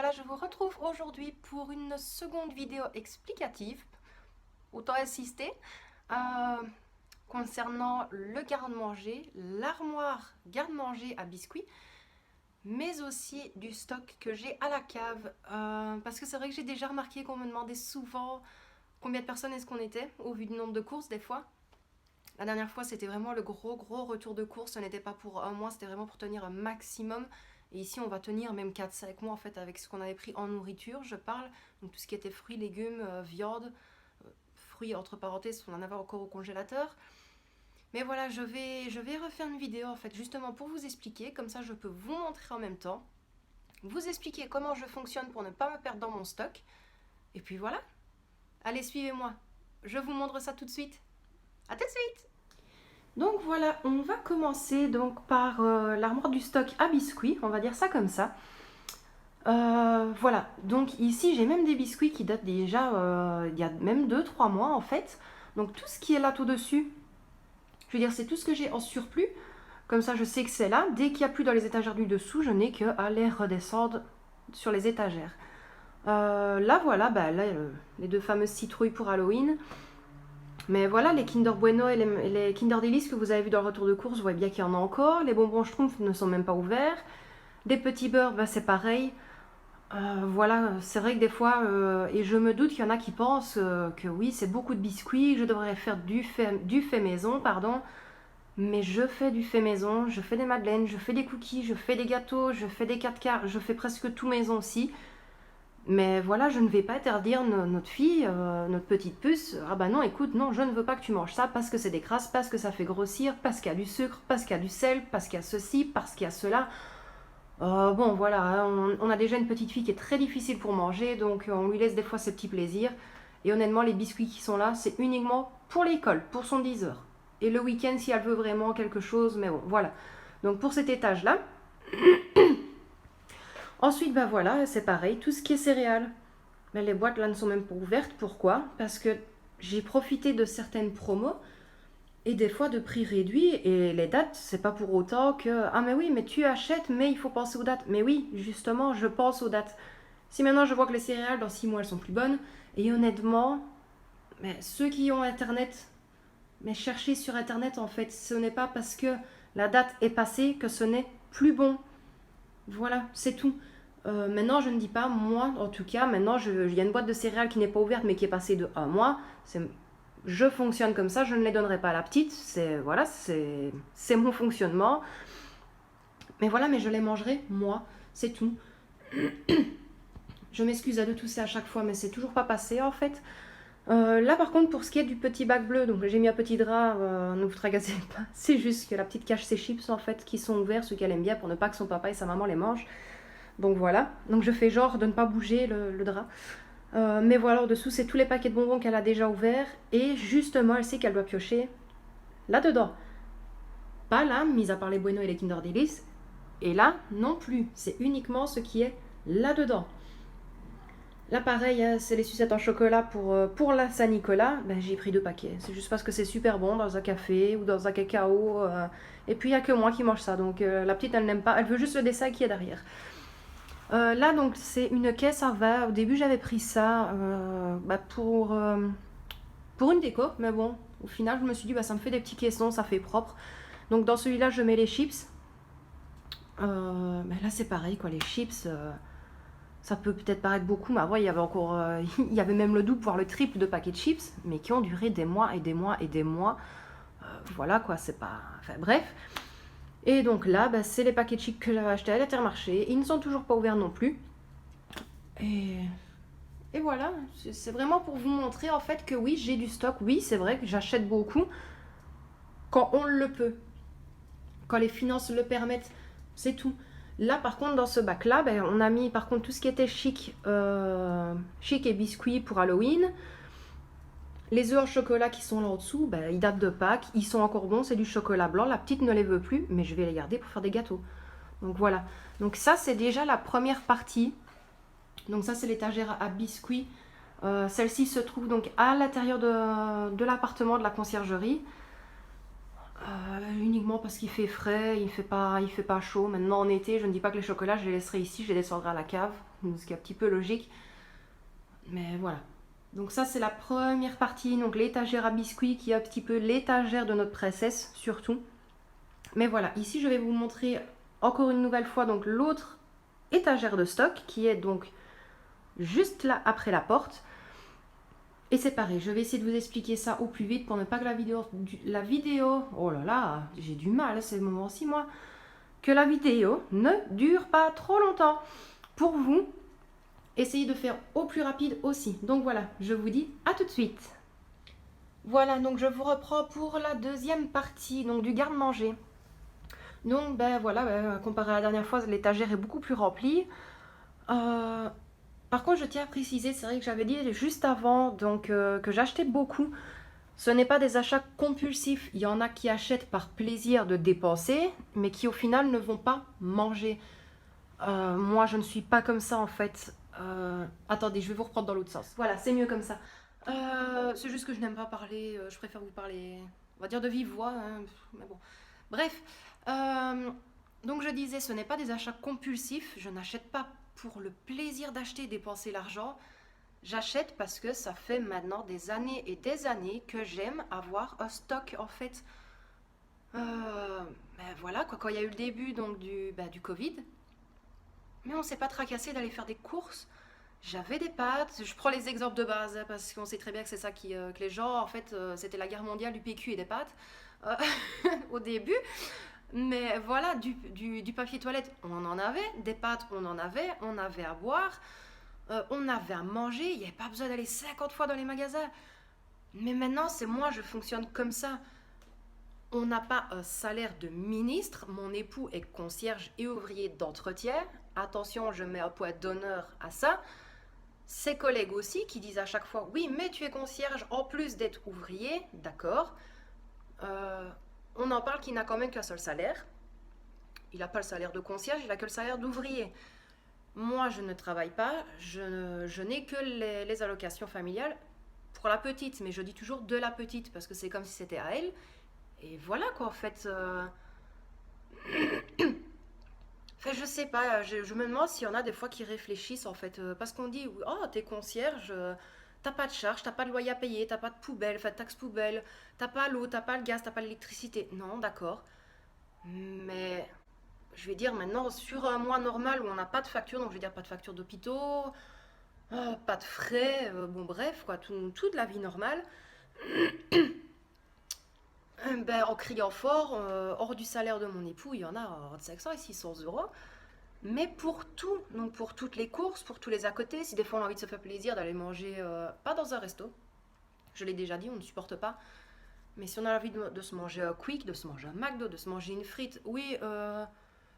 voilà, je vous retrouve aujourd'hui pour une seconde vidéo explicative, autant insister, euh, concernant le garde-manger, l'armoire garde-manger à biscuits, mais aussi du stock que j'ai à la cave. Parce que c'est vrai que j'ai déjà remarqué qu'on me demandait souvent combien de personnes est-ce qu'on était, au vu du nombre de courses des fois. La dernière fois, c'était vraiment le gros retour de course. Ce n'était pas pour un mois, c'était vraiment pour tenir un maximum. Et ici, on va tenir même 4-5 mois en fait avec ce qu'on avait pris en nourriture, je parle. Donc tout ce qui était fruits, légumes, viande, fruits entre parenthèses, on en avait encore au congélateur. Mais voilà, je vais refaire une vidéo en fait justement pour vous expliquer. Comme ça, je peux vous montrer en même temps. Vous expliquer comment je fonctionne pour ne pas me perdre dans mon stock. Et puis voilà. Allez, suivez-moi. Je vous montre ça tout de suite. À tout de suite. Donc voilà, on va commencer donc par l'armoire du stock à biscuits, on va dire ça comme ça. Voilà, donc ici j'ai même des biscuits qui datent déjà il y a même 2-3 mois en fait. Donc tout ce qui est là tout dessus, je veux dire c'est tout ce que j'ai en surplus. Comme ça je sais que c'est là. Dès qu'il n'y a plus dans les étagères du dessous, je n'ai qu'à les redescendre sur les étagères. Là voilà, bah, là, les deux fameuses citrouilles pour Halloween. Mais voilà, les Kinder Bueno et les Kinder Delice que vous avez vu dans le retour de course, vous voyez bien qu'il y en a encore. Les bonbons Schtroumpf ne sont même pas ouverts. Des petits beurres, bah, c'est pareil. Voilà, c'est vrai que des fois, et je me doute qu'il y en a qui pensent que oui, c'est beaucoup de biscuits, je devrais faire du fait maison, pardon. Mais je fais du fait maison, je fais des madeleines, je fais des cookies, je fais des gâteaux, je fais des 4 quarts, je fais presque tout maison aussi. Mais voilà, je ne vais pas interdire notre fille, notre petite puce. Ah bah non, écoute, non, je ne veux pas que tu manges ça parce que c'est des crasses, parce que ça fait grossir, parce qu'il y a du sucre, parce qu'il y a du sel, parce qu'il y a ceci, parce qu'il y a cela. Bon, voilà, hein, on a déjà une petite fille qui est très difficile pour manger, donc on lui laisse des fois ses petits plaisirs. Et honnêtement, les biscuits qui sont là, c'est uniquement pour l'école, pour son 10 heures. Et le week-end, si elle veut vraiment quelque chose, mais bon, voilà. Donc pour cet étage-là. Ensuite, bah voilà, c'est pareil, tout ce qui est céréales. Mais les boîtes là ne sont même pas ouvertes. Pourquoi? Parce que j'ai profité de certaines promos et des fois de prix réduits. Et les dates, c'est pas pour autant que ah, mais oui, mais tu achètes, mais il faut penser aux dates. Mais oui, justement, je pense aux dates. Si maintenant je vois que les céréales dans 6 mois elles sont plus bonnes, et honnêtement, mais ceux qui ont internet, mais cherchez sur internet en fait. Ce n'est pas parce que la date est passée que ce n'est plus bon. Voilà, c'est tout. Maintenant, je ne dis pas, moi, en tout cas, maintenant, il y a une boîte de céréales qui n'est pas ouverte, mais qui est passée de un mois. Je fonctionne comme ça, je ne les donnerai pas à la petite. Voilà, c'est mon fonctionnement. Mais voilà, mais je les mangerai, moi, c'est tout. Je m'excuse de tousser à chaque fois, mais c'est toujours pas passé, en fait. Là, par contre, pour ce qui est du petit bac bleu, donc j'ai mis un petit drap, ne vous tracassez pas. C'est juste que la petite cache ses chips, en fait, qui sont ouverts, ceux qu'elle aime bien, pour ne pas que son papa et sa maman les mangent. Donc voilà, donc je fais genre de ne pas bouger le drap. Mais voilà, en dessous, c'est tous les paquets de bonbons qu'elle a déjà ouverts. Et justement, elle sait qu'elle doit piocher là-dedans. Pas là, mis à part les Bueno et les Kinder Delice. Et là, non plus. C'est uniquement ce qui est là-dedans. Là, pareil, hein, c'est les sucettes en chocolat pour la Saint-Nicolas. Ben, j'ai pris 2 paquets. C'est juste parce que c'est super bon dans un café ou dans un cacao. Et puis, il n'y a que moi qui mange ça. Donc, la petite, elle n'aime pas. Elle veut juste le dessin qui est derrière. Là, donc, c'est une caisse à vin. Au début, j'avais pris ça bah, pour une déco. Mais bon, au final, je me suis dit, bah, ça me fait des petits caissons, ça fait propre. Donc, dans celui-là, je mets les chips. Mais là, c'est pareil, quoi. Les chips, ça peut peut-être paraître beaucoup, mais avant, il y avait encore... il y avait même le double, voire le triple de paquets de chips, mais qui ont duré des mois et des mois et des mois. Voilà, quoi, c'est pas... Enfin, bref. Et donc là, bah, c'est les paquets de chips que j'avais achetés à l'Intermarché. Ils ne sont toujours pas ouverts non plus. Et, et voilà, c'est vraiment pour vous montrer en fait que oui, j'ai du stock. Oui, c'est vrai que j'achète beaucoup quand on le peut. Quand les finances le permettent, c'est tout. Là, par contre, dans ce bac-là, ben, on a mis par contre tout ce qui était chic, chic et biscuits pour Halloween. Les œufs en chocolat qui sont là en dessous, ben, ils datent de Pâques, ils sont encore bons, c'est du chocolat blanc. La petite ne les veut plus, mais je vais les garder pour faire des gâteaux. Donc voilà. Donc ça, c'est déjà la première partie. Donc ça, c'est l'étagère à biscuits. Celle-ci se trouve donc à l'intérieur de l'appartement de la conciergerie. Uniquement parce qu'il fait frais, il fait pas chaud. Maintenant en été, je ne dis pas que les chocolats, je les laisserai ici, je les descendrai à la cave, ce qui est un petit peu logique. Mais voilà. Donc ça, c'est la première partie, donc l'étagère à biscuits qui est un petit peu l'étagère de notre princesse, surtout. Mais voilà, ici, je vais vous montrer encore une nouvelle fois donc l'autre étagère de stock qui est donc juste là après la porte. Et c'est pareil, je vais essayer de vous expliquer ça au plus vite pour ne pas que la vidéo, oh là là, j'ai du mal à ce moment-ci moi, que la vidéo ne dure pas trop longtemps. Pour vous, essayez de faire au plus rapide aussi. Donc voilà, je vous dis à tout de suite. Voilà, donc je vous reprends pour la deuxième partie donc du garde-manger. Donc ben voilà, comparé à la dernière fois, l'étagère est beaucoup plus remplie. Euh, Par contre, je tiens à préciser, c'est vrai que j'avais dit juste avant donc, que j'achetais beaucoup. Ce n'est pas des achats compulsifs. Il y en a qui achètent par plaisir de dépenser, mais qui au final ne vont pas manger. Moi, je ne suis pas comme ça en fait. Attendez, je vais vous reprendre dans l'autre sens. Voilà, c'est mieux comme ça. C'est juste que je n'aime pas parler. Je préfère vous parler, on va dire de vive voix, hein, mais bon. Bref, euh, donc je disais, ce n'est pas des achats compulsifs. Je n'achète pas pour le plaisir d'acheter et dépenser l'argent. J'achète parce que ça fait maintenant des années et des années que j'aime avoir un stock en fait. Ben voilà quoi, quand il y a eu le début donc du Covid, mais on s'est pas tracassé d'aller faire des courses. J'avais des pâtes, je prends les exemples de base hein, parce qu'on sait très bien que c'est ça que les gens en fait c'était la guerre mondiale du PQ et des pâtes euh, au début. Mais voilà, du papier toilette, on en avait, des pâtes, on avait à boire, on avait à manger, il n'y avait pas besoin d'aller 50 fois dans les magasins. Mais maintenant, c'est moi, je fonctionne comme ça. On n'a pas un salaire de ministre, mon époux est concierge et ouvrier d'entretien. Attention, je mets un point d'honneur à ça. Ses collègues aussi qui disent à chaque fois, oui, mais tu es concierge en plus d'être ouvrier, d'accord. Euh, on en parle qu'il n'a quand même qu'un seul salaire. Il n'a pas le salaire de concierge, il n'a que le salaire d'ouvrier. Moi, je ne travaille pas, je n'ai que les allocations familiales pour la petite, mais je dis toujours de la petite parce que c'est comme si c'était à elle. Et voilà quoi, en fait. Enfin, je sais pas, je me demande s'il y en a des fois qui réfléchissent en fait. Parce qu'on dit, oh, t'es concierge, t'as pas de charge, t'as pas de loyer à payer, t'as pas de poubelle, enfin de taxe poubelle, t'as pas l'eau, t'as pas le gaz, t'as pas l'électricité. Non, d'accord. Mais je vais dire maintenant, sur un mois normal où on n'a pas de facture, donc je vais dire pas de facture d'hôpitaux, pas de frais, bon bref, quoi, toute la vie normale. Ben, en criant fort, hors du salaire de mon époux, il y en a entre 500 et 600 euros. Mais pour tout, donc pour toutes les courses, pour tous les à côté, si des fois on a envie de se faire plaisir, d'aller manger, pas dans un resto, je l'ai déjà dit, on ne supporte pas, mais si on a envie de se manger un quick, de se manger un McDo, de se manger une frite, oui,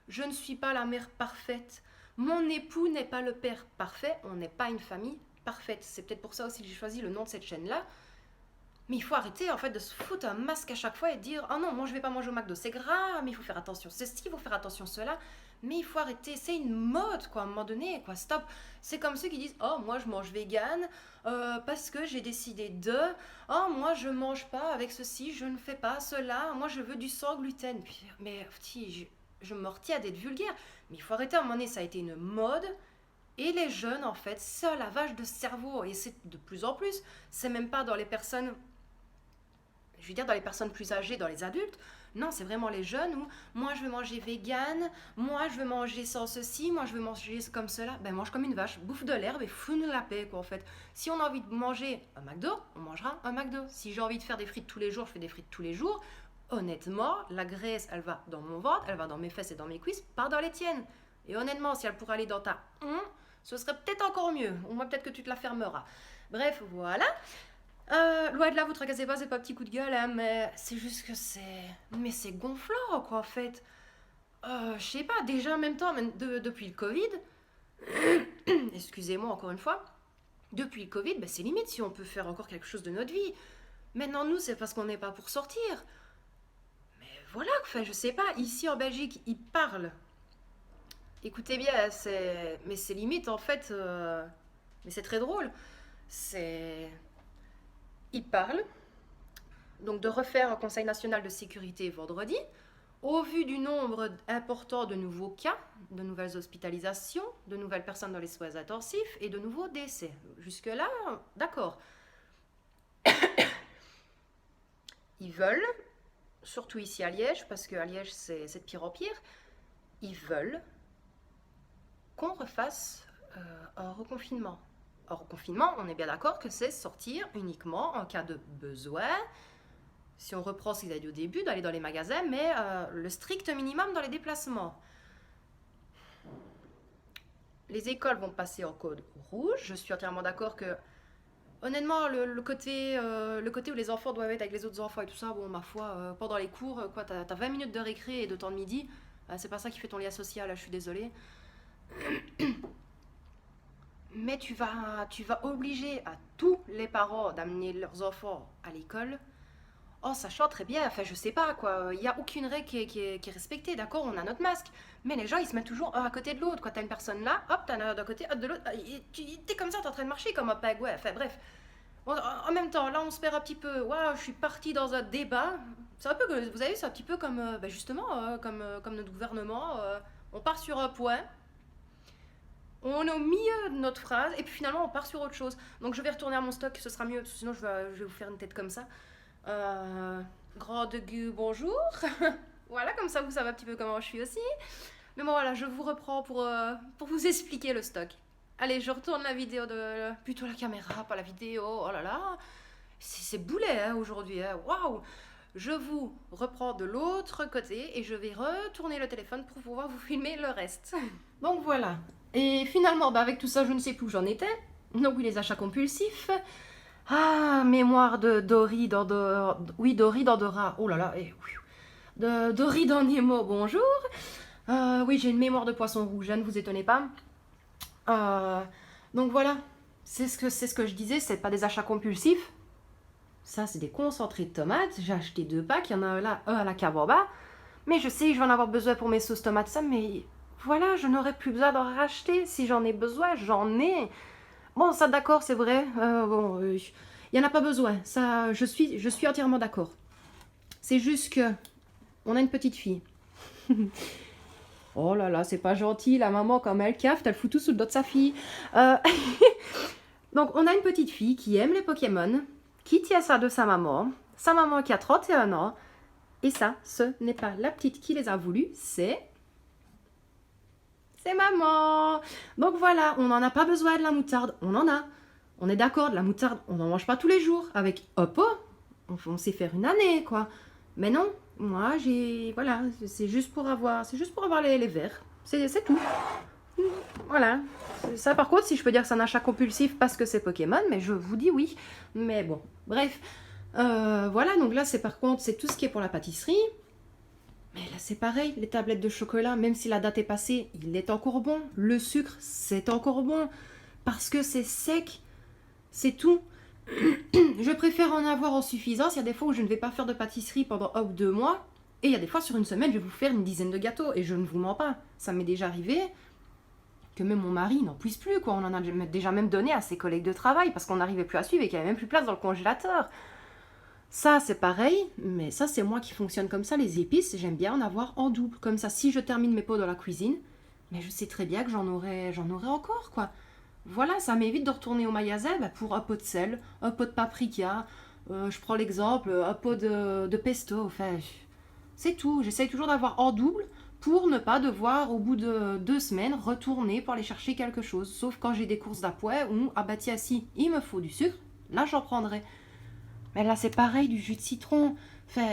je ne suis pas la mère parfaite. Mon époux n'est pas le père parfait, on n'est pas une famille parfaite. C'est peut-être pour ça aussi que j'ai choisi le nom de cette chaîne-là. Mais il faut arrêter en fait de se foutre un masque à chaque fois et dire ah non, moi je vais pas manger au McDo, c'est grave, mais il faut faire attention, c'est ce il faut faire attention cela. Mais il faut arrêter, c'est une mode quoi, à un moment donné, quoi, stop. C'est comme ceux qui disent oh moi je mange vegan parce que j'ai décidé de, oh moi je mange pas avec ceci, je ne fais pas cela, moi je veux du sans gluten. Mais je me retiens d'être vulgaire, mais il faut arrêter à un moment donné, ça a été une mode. Et les jeunes, en fait, c'est un lavage de cerveau. Et c'est de plus en plus. C'est même pas dans les personnes je veux dire dans les personnes plus âgées, dans les adultes. Non, c'est vraiment les jeunes où moi je veux manger vegan, moi je veux manger sans ceci, moi je veux manger comme cela. Ben mange comme une vache, bouffe de l'herbe et fous-nous la paix quoi en fait. Si on a envie de manger un McDo, on mangera un McDo. Si j'ai envie de faire des frites tous les jours, je fais des frites tous les jours. Honnêtement, la graisse elle va dans mon ventre, elle va dans mes fesses et dans mes cuisses, pas dans les tiennes. Et honnêtement, si elle pourrait aller dans ta ce serait peut-être encore mieux. Au moins peut-être que tu te la fermeras. Bref, voilà. Loin de là, vous tracassez pas, c'est pas petit coup de gueule, hein, mais c'est juste que c'est. Mais c'est gonflant, quoi, en fait. Je sais pas, déjà en même temps, même depuis le Covid, excusez-moi encore une fois, depuis le Covid, ben, c'est limite si on peut faire encore quelque chose de notre vie. Maintenant, nous, c'est parce qu'on n'est pas pour sortir. Mais voilà, enfin, je sais pas, ici en Belgique, ils parlent. Écoutez bien, c'est. Mais c'est limite, en fait. Mais c'est très drôle. C'est. Ils parlent. donc de refaire un Conseil national de sécurité vendredi. Au vu du nombre important de nouveaux cas, de nouvelles hospitalisations, de nouvelles personnes dans les soins intensifs et de nouveaux décès. Jusque-là, d'accord. Ils veulent, surtout ici à Liège, parce qu'à Liège c'est de pire en pire, ils veulent qu'on refasse un reconfinement. Un reconfinement, on est bien d'accord que c'est sortir uniquement en cas de besoin. Si on reprend ce qu'ils avaient dit au début, d'aller dans les magasins, mais le strict minimum dans les déplacements. Les écoles vont passer en code rouge. Je suis entièrement d'accord que, honnêtement, le côté où les enfants doivent être avec les autres enfants et tout ça, bon, ma foi, pendant les cours, quoi, t'as 20 minutes de récré et de temps de midi. C'est pas ça qui fait ton lien social, là, je suis désolée. Mais tu vas obliger à tous les parents d'amener leurs enfants à l'école en sachant très bien, enfin je sais pas quoi, il n'y a aucune règle qui est respectée, d'accord, on a notre masque, mais les gens ils se mettent toujours un à côté de l'autre, quand t'as une personne là, hop, t'en as d'un côté, hop de l'autre, t'es comme ça, t'es en train de marcher comme un pingouin, enfin bref. Bon, en même temps, là on se perd un petit peu, waouh, je suis partie dans un débat, c'est un peu, vous avez vu, c'est un petit peu comme, justement, comme notre gouvernement, on part sur un point, on est au milieu de notre phrase, et puis finalement on part sur autre chose. Donc je vais retourner à mon stock, ce sera mieux, parce que sinon je vais vous faire une tête comme ça. Grande Gu, bonjour. Voilà, comme ça vous savez un petit peu comment je suis aussi. Mais bon voilà, je vous reprends pour vous expliquer le stock. Allez, je retourne la vidéo de... Plutôt la caméra, pas la vidéo. Oh là là. C'est boulet hein, aujourd'hui. Hein. Waouh. Je vous reprends de l'autre côté et je vais retourner le téléphone pour pouvoir vous filmer le reste. Donc voilà. Et finalement, avec tout ça, je ne sais plus où j'en étais. Donc oui, les achats compulsifs. Ah, mémoire de Dory dans oui, Dory dans Dora. Oh là là, de Dory dans Nemo, bonjour. Oui, j'ai une mémoire de poisson rouge, ne vous étonnez pas. Donc voilà, c'est ce que je disais, c'est pas des achats compulsifs. Ça, c'est des concentrés de tomates. J'ai acheté 2 packs, il y en a un là, un à la cave en bas. Mais je sais que je vais en avoir besoin pour mes sauces tomates, ça, mais voilà, je n'aurai plus besoin d'en racheter. Si j'en ai besoin, j'en ai. Bon, ça d'accord, c'est vrai. Il n'y en a pas besoin. Ça, je suis entièrement d'accord. C'est juste que on a une petite fille. Oh là là, c'est pas gentil, la maman, quand elle caffe, elle fout tout sous le dos de sa fille. Donc, on a une petite fille qui aime les Pokémon, qui tient ça de sa maman qui a 31 ans. Et ça, ce n'est pas la petite qui les a voulu, c'est maman. Donc voilà, on n'en a pas besoin de la moutarde, on en a. On est d'accord, de la moutarde, on n'en mange pas tous les jours. Avec Oppo, on sait faire une année, quoi. Mais non, moi, voilà, c'est juste pour avoir les verres. C'est tout. Voilà. Ça, par contre, si je peux dire que c'est un achat compulsif parce que c'est Pokémon, mais je vous dis oui. Mais bon, bref. Voilà, donc là, par contre, c'est tout ce qui est pour la pâtisserie. Mais là, c'est pareil, les tablettes de chocolat, même si la date est passée, il est encore bon. Le sucre, c'est encore bon. Parce que c'est sec. C'est tout. Je préfère en avoir en suffisance. Il y a des fois où je ne vais pas faire de pâtisserie pendant 1 ou 2 mois. Et il y a des fois, sur une semaine, je vais vous faire une dizaine de gâteaux. Et je ne vous mens pas. Ça m'est déjà arrivé que même mon mari n'en puisse plus, quoi. On en a déjà même donné à ses collègues de travail parce qu'on n'arrivait plus à suivre et qu'il n'y avait même plus de place dans le congélateur. Ça, c'est pareil, mais ça, c'est moi qui fonctionne comme ça. Les épices, j'aime bien en avoir en double. Comme ça, si je termine mes pots dans la cuisine, mais je sais très bien que j'en aurai encore, quoi. Voilà, ça m'évite de retourner au magasin pour un pot de sel, un pot de paprika. Je prends l'exemple, un pot de pesto. Enfin, c'est tout. J'essaye toujours d'avoir en double pour ne pas devoir, au bout de 2 semaines, retourner pour aller chercher quelque chose. Sauf quand j'ai des courses d'appoint où, ah bah tiens, si, il me faut du sucre, là, j'en prendrai. Mais là, c'est pareil, du jus de citron. Enfin,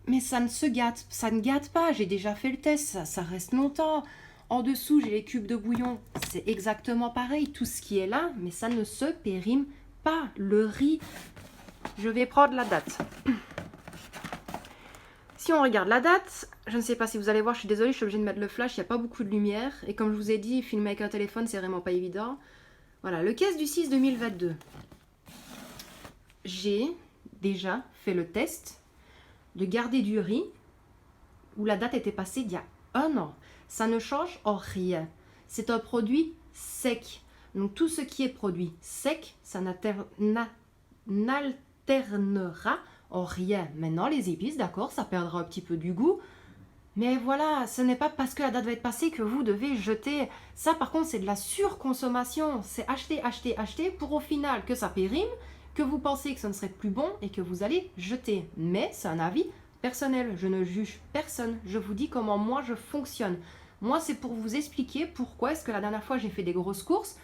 mais ça ne gâte pas. J'ai déjà fait le test, ça reste longtemps. En dessous, j'ai les cubes de bouillon. C'est exactement pareil, tout ce qui est là, mais ça ne se périme pas. Le riz, je vais prendre la date. Si on regarde la date, je ne sais pas si vous allez voir, je suis désolée, je suis obligée de mettre le flash, il n'y a pas beaucoup de lumière. Et comme je vous ai dit, filmer avec un téléphone, c'est vraiment pas évident. Voilà, le 15 du 6 2022. J'ai déjà fait le test de garder du riz où la date était passée il y a 1 an. Ça ne change en rien. C'est un produit sec. Donc tout ce qui est produit sec, ça n'alternera Oh, rien. Maintenant, les épices, d'accord, ça perdra un petit peu du goût. Mais voilà, ce n'est pas parce que la date va être passée que vous devez jeter. Ça, par contre, c'est de la surconsommation. C'est acheter, acheter, acheter pour au final que ça périme, que vous pensez que ce ne serait plus bon et que vous allez jeter. Mais c'est un avis personnel. Je ne juge personne. Je vous dis comment moi je fonctionne. Moi, c'est pour vous expliquer pourquoi est-ce que la dernière fois j'ai fait des grosses courses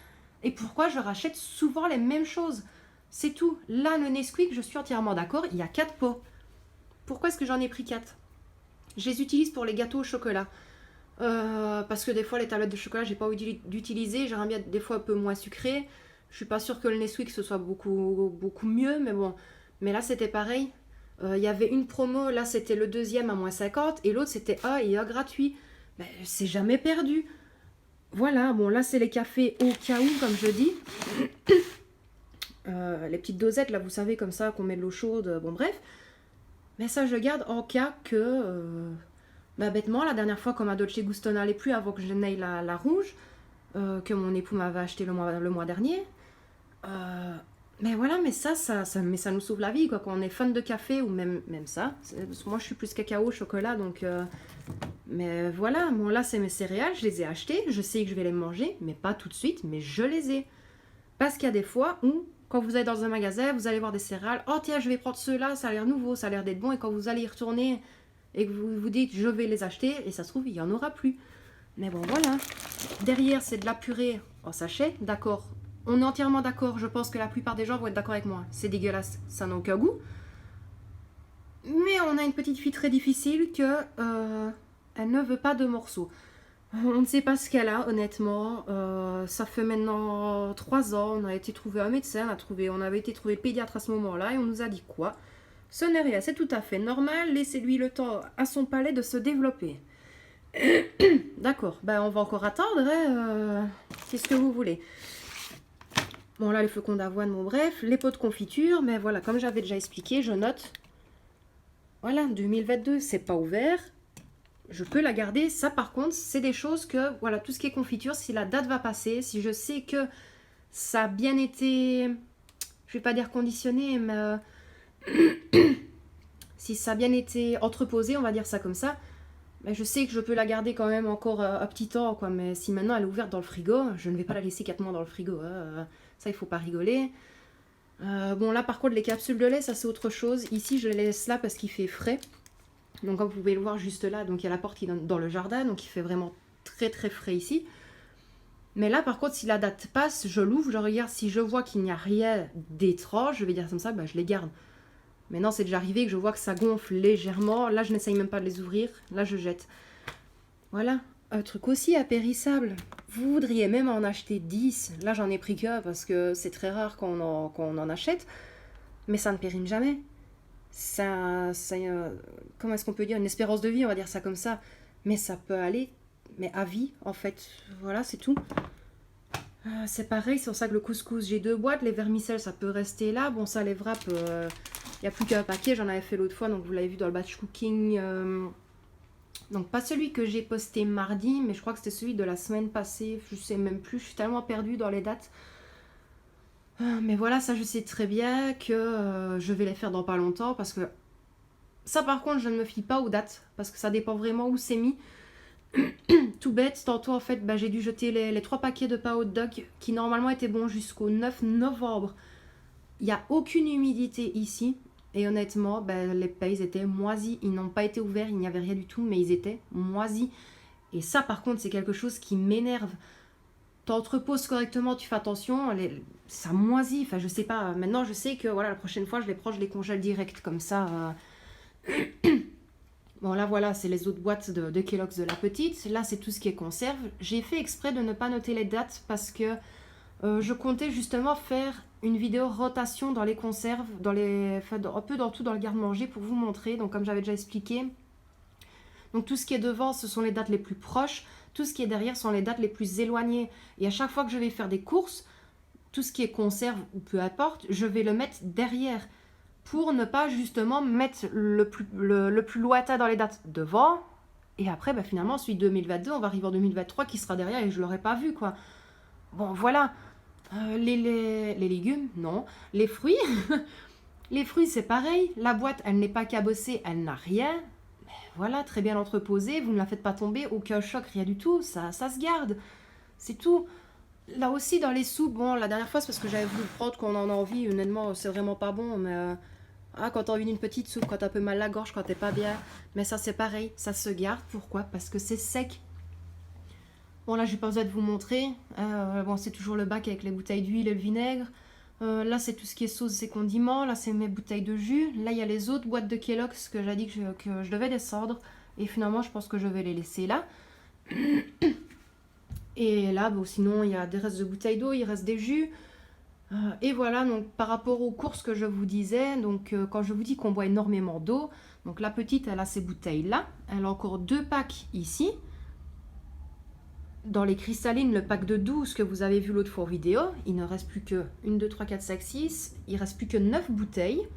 et pourquoi je rachète souvent les mêmes choses. C'est tout. Là, le Nesquik, je suis entièrement d'accord. Il y a 4 pots. Pourquoi est-ce que j'en ai pris 4? Je les utilise pour les gâteaux au chocolat. Parce que des fois, les tablettes de chocolat, j'ai pas envie d'utiliser. J'aimerais bien des fois un peu moins sucré. Je suis pas sûre que le Nesquik ce soit beaucoup mieux, mais bon. Mais là, c'était pareil. Il y avait une promo, là, c'était le deuxième à -50, et l'autre, c'était A et A gratuit. Ben, c'est jamais perdu. Voilà, bon, là, c'est les cafés au cas où, comme je dis. Les petites dosettes, là, vous savez, comme ça, qu'on met de l'eau chaude. Bon, bref. Mais ça, je garde en cas que... bah, bêtement, la dernière fois, comme ma Dolce Gusto n'allait plus avant que je n'aille la rouge, que mon époux m'avait acheté le mois dernier. Mais voilà, mais ça nous sauve la vie, quoi. Quand on est fan de café, ou même ça. Parce que moi, je suis plus cacao, chocolat, donc... mais voilà, bon, là, c'est mes céréales, je les ai achetées. Je sais que je vais les manger, mais pas tout de suite, mais je les ai. Parce qu'il y a des fois où... Quand vous allez dans un magasin, vous allez voir des céréales. Oh tiens, je vais prendre ceux-là, ça a l'air nouveau, ça a l'air d'être bon. Et quand vous allez y retourner et que vous vous dites je vais les acheter, et ça se trouve, il n'y en aura plus. Mais bon, voilà. Derrière, c'est de la purée en sachet, d'accord. On est entièrement d'accord. Je pense que la plupart des gens vont être d'accord avec moi. C'est dégueulasse, ça n'a aucun goût. Mais on a une petite fille très difficile que elle ne veut pas de morceaux. On ne sait pas ce qu'elle a, honnêtement. Ça fait maintenant 3 ans. On a été trouvé un médecin, on avait été trouvé le pédiatre à ce moment-là, et on nous a dit quoi? Ce n'est rien, c'est tout à fait normal. Laissez-lui le temps à son palais de se développer. D'accord, ben on va encore attendre. Hein, qu'est-ce que vous voulez? Bon, là, les flocons d'avoine, bon, bref. Les pots de confiture, mais voilà, comme j'avais déjà expliqué, je note. Voilà, 2022, c'est pas ouvert. Je peux la garder. Ça, par contre, c'est des choses que, voilà, tout ce qui est confiture, si la date va passer, si je sais que ça a bien été, je vais pas dire conditionné, mais si ça a bien été entreposé, on va dire ça comme ça, mais je sais que je peux la garder quand même encore un petit temps, quoi. Mais si maintenant elle est ouverte dans le frigo, je ne vais pas la laisser 4 mois dans le frigo. Hein. Ça, il faut pas rigoler. Bon, là, par contre, les capsules de lait, ça, c'est autre chose. Ici, je les laisse là parce qu'il fait frais. Donc comme vous pouvez le voir juste là, donc il y a la porte qui donne dans le jardin, donc il fait vraiment très très frais ici. Mais là par contre, si la date passe, je l'ouvre, je regarde, si je vois qu'il n'y a rien d'étrange, je vais dire comme ça, bah, je les garde. Maintenant c'est déjà arrivé que je vois que ça gonfle légèrement, là je n'essaye même pas de les ouvrir, là je jette. Voilà, un truc aussi apérissable. Vous voudriez même en acheter 10, là j'en ai pris que parce que c'est très rare qu'on en achète, mais ça ne périme jamais. Ça comment est-ce qu'on peut dire, une espérance de vie, on va dire ça comme ça, mais ça peut aller, mais à vie en fait, voilà, c'est tout. C'est pareil, c'est pour ça que le couscous, j'ai 2 boîtes, les vermicelles, ça peut rester là, bon ça, les wraps, il n'y a plus qu'un paquet, j'en avais fait l'autre fois, donc vous l'avez vu dans le batch cooking, donc pas celui que j'ai posté mardi, mais je crois que c'était celui de la semaine passée, je sais même plus, je suis tellement perdue dans les dates. Mais voilà, ça je sais très bien que je vais les faire dans pas longtemps parce que ça par contre je ne me fie pas aux dates parce que ça dépend vraiment où c'est mis. Tout bête, tantôt en fait bah, j'ai dû jeter les 3 paquets de pain hot dog qui normalement étaient bons jusqu'au 9 novembre. Il n'y a aucune humidité ici et honnêtement bah, les pains ils étaient moisis, ils n'ont pas été ouverts, il n'y avait rien du tout mais ils étaient moisis. Et ça par contre c'est quelque chose qui m'énerve. T'entreposes correctement, tu fais attention, ça moisit, enfin je sais pas, maintenant je sais que voilà, la prochaine fois je les prends, je les congèle direct comme ça. Bon là voilà, c'est les autres boîtes de Kellogg's de la petite, là c'est tout ce qui est conserve. J'ai fait exprès de ne pas noter les dates parce que je comptais justement faire une vidéo rotation dans les conserves, un peu dans tout dans le garde-manger pour vous montrer, donc comme j'avais déjà expliqué. Donc tout ce qui est devant, ce sont les dates les plus proches. Tout ce qui est derrière sont les dates les plus éloignées. Et à chaque fois que je vais faire des courses, tout ce qui est conserve ou peu importe, je vais le mettre derrière. Pour ne pas justement mettre le plus lointain dans les dates devant. Et après, bah, finalement, celui de 2022, on va arriver en 2023 qui sera derrière et je ne l'aurai pas vu, quoi. Bon, voilà. Les légumes, non. Les fruits... Les fruits, c'est pareil. La boîte, elle n'est pas cabossée, elle n'a rien. Mais voilà, très bien entreposée. Vous ne la faites pas tomber, aucun choc, rien du tout. Ça se garde. C'est tout. Là aussi, dans les soupes, bon, la dernière fois, c'est parce que j'avais voulu prendre qu'on en a envie. Honnêtement, c'est vraiment pas bon. Mais quand t'as envie d'une petite soupe, quand t'as un peu mal à la gorge, quand t'es pas bien. Mais ça, c'est pareil. Ça se garde. Pourquoi? Parce que c'est sec. Bon, là, j'ai pas besoin de vous montrer. Bon, c'est toujours le bac avec les bouteilles d'huile et le vinaigre. Là, c'est tout ce qui est sauce et condiments. Là, c'est mes bouteilles de jus. Là, il y a les autres boîtes de Kellogg's que j'ai dit que je devais descendre. Et finalement, je pense que je vais les laisser là. Et là, bon, sinon, il y a des restes de bouteilles d'eau, il reste des jus. Et voilà, donc par rapport aux courses que je vous disais, donc quand je vous dis qu'on boit énormément d'eau, donc la petite, elle a ces bouteilles-là. Elle a encore 2 packs ici. Dans les cristallines, le pack de 12 que vous avez vu l'autre fois en vidéo, il ne reste plus que 1, 2, 3, 4, 5, 6. Il ne reste plus que 9 bouteilles.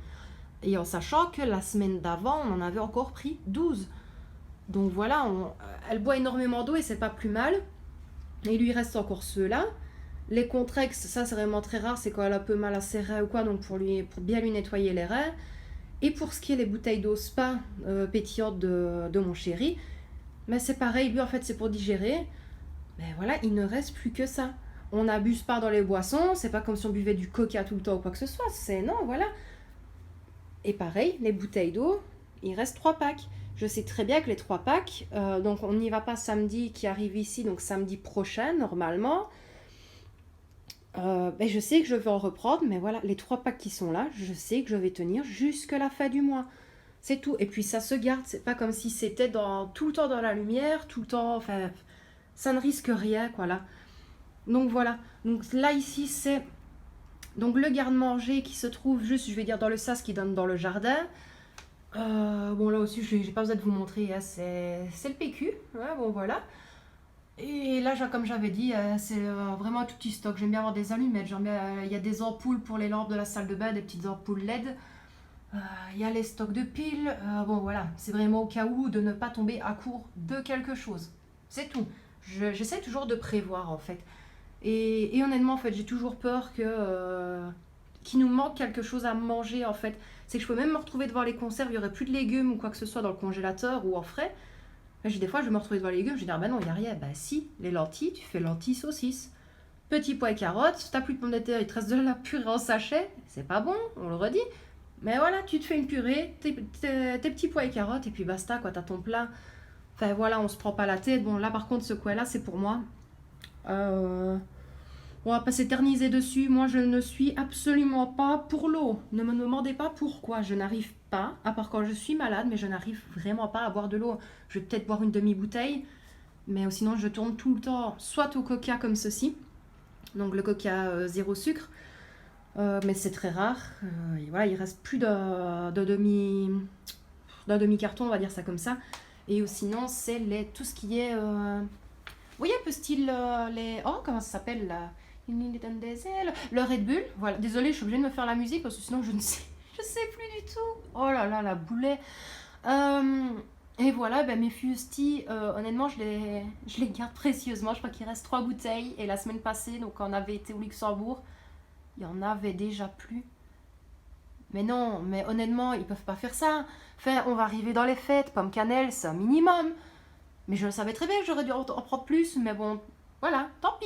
Et en sachant que la semaine d'avant, on en avait encore pris 12. Donc voilà, elle boit énormément d'eau et c'est pas plus mal. Et il lui reste encore ceux-là. Les Contrex, ça c'est vraiment très rare, c'est quand elle a un peu mal à ses reins ou quoi, donc pour bien lui nettoyer les reins. Et pour ce qui est les bouteilles d'eau spa pétillantes de mon chéri, mais c'est pareil, lui en fait c'est pour digérer. Mais voilà, il ne reste plus que ça. On n'abuse pas dans les boissons, c'est pas comme si on buvait du coca tout le temps ou quoi que ce soit, c'est non, voilà. Et pareil, les bouteilles d'eau, il reste 3 packs. Je sais très bien que les 3 packs, donc on n'y va pas samedi qui arrive ici, donc samedi prochain normalement. Ben je sais que je vais en reprendre, mais voilà, les 3 packs qui sont là, je sais que je vais tenir jusque la fin du mois. C'est tout. Et puis ça se garde, c'est pas comme si c'était tout le temps dans la lumière, tout le temps, enfin, ça ne risque rien, quoi, là. Donc voilà, donc là ici c'est donc le garde-manger qui se trouve juste, je vais dire, dans le sas qui donne dans le jardin. Bon là aussi, j'ai pas besoin de vous montrer, hein, c'est le PQ, ouais, bon voilà. Et là, comme j'avais dit, c'est vraiment un tout petit stock. J'aime bien avoir des allumettes. Il y a des ampoules pour les lampes de la salle de bain, des petites ampoules LED. Il y a les stocks de piles. Bon, voilà, c'est vraiment au cas où de ne pas tomber à court de quelque chose. C'est tout. J'essaie toujours de prévoir, en fait. Et honnêtement, en fait, j'ai toujours peur qu'il nous manque quelque chose à manger, en fait. C'est que je peux même me retrouver devant les conserves, il n'y aurait plus de légumes ou quoi que ce soit dans le congélateur ou en frais. Des fois, je me retrouve devant les légumes, je dis, ah bah non, il n'y a rien. Bah si, les lentilles, tu fais lentilles saucisses. Petit pois et carottes, t'as plus de pommes de terre, il te reste de la purée en sachet. C'est pas bon, on le redit. Mais voilà, tu te fais une purée, tes petits pois et carottes, et puis basta, quoi, t'as ton plat. Enfin voilà, on se prend pas la tête. Bon, là par contre, ce coin-là, c'est pour moi. On va pas s'éterniser dessus. Moi, je ne suis absolument pas pour l'eau. Ne me demandez pas pourquoi. Je n'arrive pas, à part quand je suis malade, mais je n'arrive vraiment pas à boire de l'eau. Je vais peut-être boire une demi-bouteille, mais sinon, je tourne tout le temps, soit au coca comme ceci, donc le coca zéro sucre, mais c'est très rare. Et voilà, il reste plus d'un demi-carton, on va dire ça comme ça. Et sinon, c'est tout ce qui est... vous voyez un peu style les... Oh, comment ça s'appelle là? Le Red Bull, voilà. Désolée, je suis obligée de me faire la musique parce que sinon je sais plus du tout. Oh là là, la boulet. Et voilà, ben, mes Fusti, honnêtement, je les garde précieusement. Je crois qu'il reste 3 bouteilles. Et la semaine passée, donc quand on avait été au Luxembourg, il y en avait déjà plus. Mais non, mais honnêtement, ils peuvent pas faire ça. Enfin, on va arriver dans les fêtes, pomme cannelle, c'est un minimum. Mais je le savais très bien que j'aurais dû en prendre plus, mais bon, voilà, tant pis.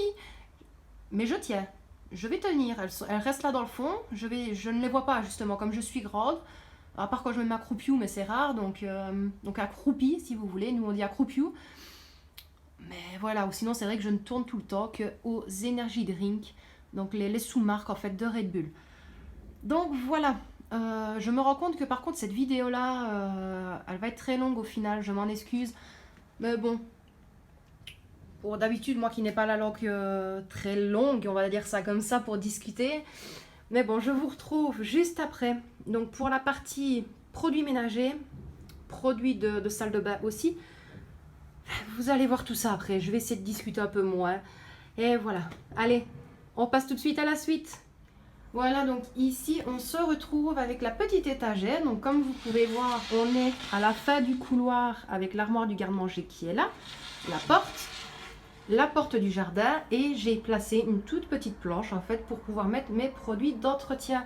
Mais je tiens, je vais tenir, elles restent là dans le fond, je ne les vois pas justement, comme je suis grande, à part quand je mets ma croupiou, mais c'est rare, donc accroupie si vous voulez, nous on dit accroupiou. Mais voilà, ou sinon c'est vrai que je ne tourne tout le temps qu'aux energy drinks, donc les sous-marques en fait de Red Bull. Donc voilà, je me rends compte que par contre cette vidéo là, elle va être très longue au final, je m'en excuse. Mais bon, pour d'habitude, moi qui n'ai pas la langue très longue, on va dire ça comme ça pour discuter. Mais bon, je vous retrouve juste après. Donc pour la partie produits ménagers, produits de salle de bain aussi. Vous allez voir tout ça après. Je vais essayer de discuter un peu moins. Et voilà. Allez, on passe tout de suite à la suite. Voilà, donc ici, on se retrouve avec la petite étagère. Donc comme vous pouvez voir, on est à la fin du couloir avec l'armoire du garde-manger qui est là. La porte du jardin, et j'ai placé une toute petite planche en fait pour pouvoir mettre mes produits d'entretien.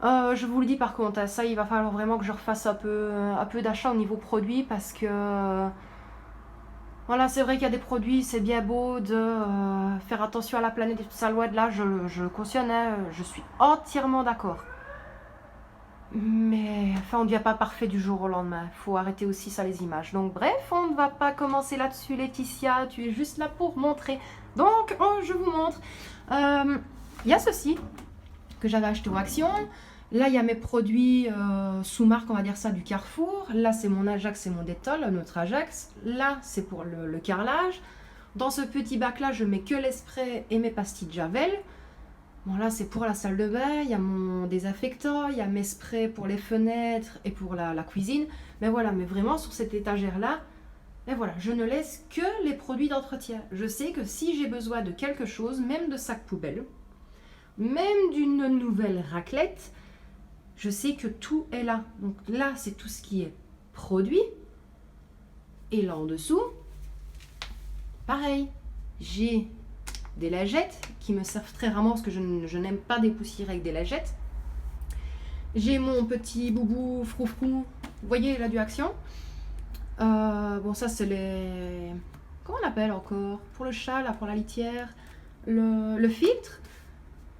Je vous le dis par contre, ça il va falloir vraiment que je refasse un peu d'achat au niveau produit parce que voilà, c'est vrai qu'il y a des produits, c'est bien beau de faire attention à la planète et tout ça, loin de là, je cautionne, hein, je suis entièrement d'accord. Mais enfin, on ne devient pas parfait du jour au lendemain. Il faut arrêter aussi ça, les images. Donc bref, on ne va pas commencer là-dessus, Laetitia. Tu es juste là pour montrer. Donc, je vous montre. Il y a ceci que j'avais acheté au Action. Là, il y a mes produits sous marque, on va dire ça, du Carrefour. Là, c'est mon Ajax et mon Dettol, notre Ajax. Là, c'est pour le carrelage. Dans ce petit bac-là, je mets que les sprays et mes pastilles de Javel. Bon, là, c'est pour la salle de bain. Il y a mon désinfectant, il y a mes sprays pour les fenêtres et pour la cuisine. Mais voilà, mais vraiment, sur cette étagère-là, et voilà, je ne laisse que les produits d'entretien. Je sais que si j'ai besoin de quelque chose, même de sacs poubelles, même d'une nouvelle raclette, je sais que tout est là. Donc là, c'est tout ce qui est produit. Et là en dessous, pareil, j'ai des lingettes qui me servent très rarement parce que je n'aime pas dépoussiérer avec des lingettes. J'ai mon petit boubou froufrou, vous voyez là du Action. Bon, ça c'est les... Comment on appelle encore? Pour le chat, là, pour la litière, le filtre.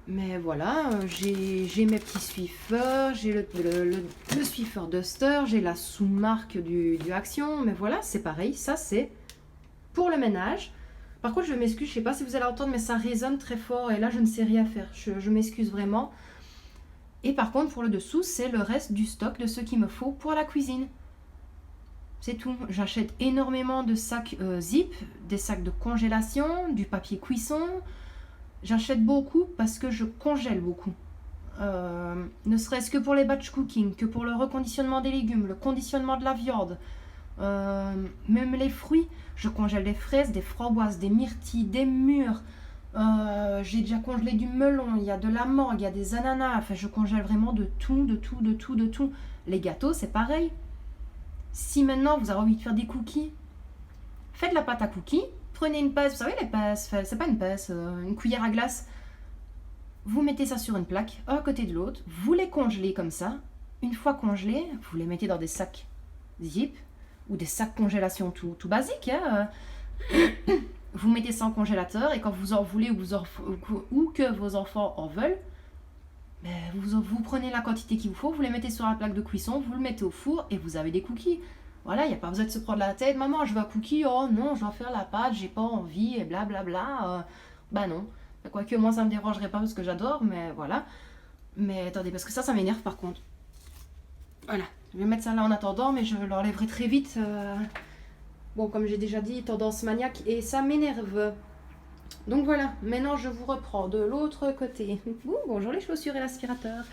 Mais voilà, j'ai mes petits Swiffer, j'ai le Swiffer Duster, j'ai la sous-marque du Action. Mais voilà, c'est pareil, ça c'est pour le ménage. Par contre, je m'excuse, je sais pas si vous allez entendre, mais ça résonne très fort et là, je ne sais rien faire. Je m'excuse vraiment. Et par contre, pour le dessous, c'est le reste du stock de ce qu'il me faut pour la cuisine. C'est tout. J'achète énormément de sacs zip, des sacs de congélation, du papier cuisson. J'achète beaucoup parce que je congèle beaucoup. Ne serait-ce que pour les batch cooking, que pour le reconditionnement des légumes, le conditionnement de la viande, même les fruits. Je congèle des fraises, des framboises, des myrtilles, des mûres. J'ai déjà congelé du melon, il y a de la mangue, il y a des ananas. Enfin, je congèle vraiment de tout, de tout, de tout, de tout. Les gâteaux, c'est pareil. Si maintenant vous avez envie de faire des cookies, faites la pâte à cookies, prenez une pince, vous savez les pinces, c'est pas une pince, une cuillère à glace. Vous mettez ça sur une plaque, un à côté de l'autre, vous les congelez comme ça. Une fois congelés, vous les mettez dans des sacs zip ou des sacs congélation tout basiques. Hein. Vous mettez ça en congélateur et quand vous en voulez ou que vos enfants en veulent, ben vous prenez la quantité qu'il vous faut, vous les mettez sur la plaque de cuisson, vous le mettez au four et vous avez des cookies. Voilà, il n'y a pas besoin de se prendre la tête. Maman, je veux un cookie. Oh non, je dois faire la pâte, j'ai pas envie et blablabla. Bah non. Quoique moi, ça me dérangerait pas parce que j'adore, mais voilà. Mais attendez, parce que ça m'énerve par contre. Voilà, je vais mettre ça là en attendant, mais je l'enlèverai très vite. Bon, comme j'ai déjà dit, tendance maniaque et ça m'énerve. Donc voilà, maintenant je vous reprends de l'autre côté. Ouh, bonjour les chaussures et l'aspirateur.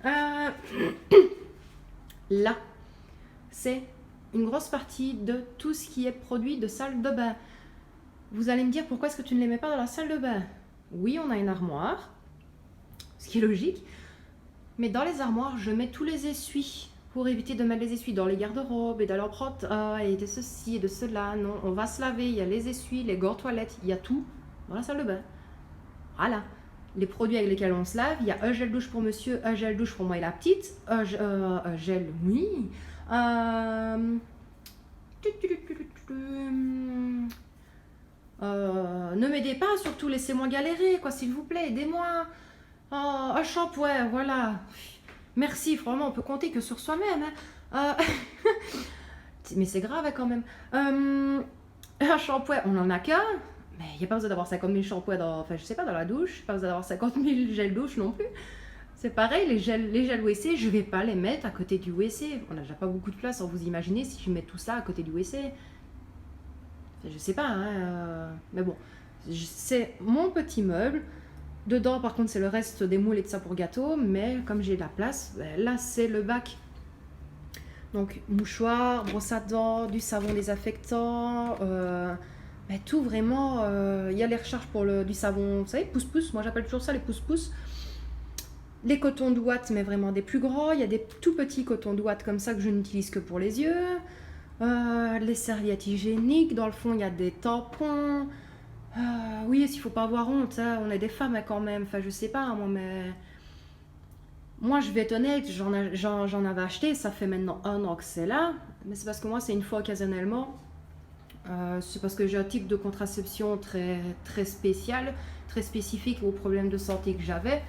Là, c'est une grosse partie de tout ce qui est produit de salle de bain. Vous allez me dire pourquoi est-ce que tu ne les mets pas dans la salle de bain? Oui, on a une armoire, ce qui est logique. Mais dans les armoires, je mets tous les essuies pour éviter de mettre les essuies dans les garde-robes et d'aller en prendre et de ceci et de cela. Non, on va se laver, il y a les essuies, les gants toilettes, il y a tout dans la salle de bain. Voilà. Les produits avec lesquels on se lave, il y a un gel douche pour monsieur, un gel douche pour moi et la petite, un gel, oui. Ne m'aidez pas, surtout laissez-moi galérer, quoi, s'il vous plaît, aidez-moi. Un shampoing, voilà. Merci, franchement, on peut compter que sur soi-même. Hein. Mais c'est grave quand même. Un shampoing, on en a qu'un. Mais il n'y a pas besoin d'avoir 50 000 shampoings dans la douche. Pas besoin d'avoir 50 000 gels douche non plus. C'est pareil, les gels WC, je vais pas les mettre à côté du WC. On n'a déjà pas beaucoup de place, vous imaginez si je mets tout ça à côté du WC. Je sais pas, hein, mais bon. C'est mon petit meuble. Dedans, par contre, c'est le reste des moules et de ça pour gâteau. Mais comme j'ai de la place, là, c'est le bac. Donc, mouchoir, brosse à dents, du savon désinfectant, tout vraiment. Il y a les recharges pour du savon, vous savez, pouce-pouce. Moi, j'appelle toujours ça les pouce-pouce. Les cotons douates, mais vraiment des plus grands. Il y a des tout petits cotons douates comme ça que je n'utilise que pour les yeux. Les serviettes hygiéniques. Dans le fond, il y a des tampons. Oui, s'il faut pas avoir honte, hein, on est des femmes hein, quand même. Enfin, je sais pas, moi, mais moi, je vais être honnête, j'en avais acheté, ça fait maintenant 1 an que c'est là, mais c'est parce que moi, c'est une fois occasionnellement. C'est parce que j'ai un type de contraception très spécial, très spécifique aux problèmes de santé que j'avais.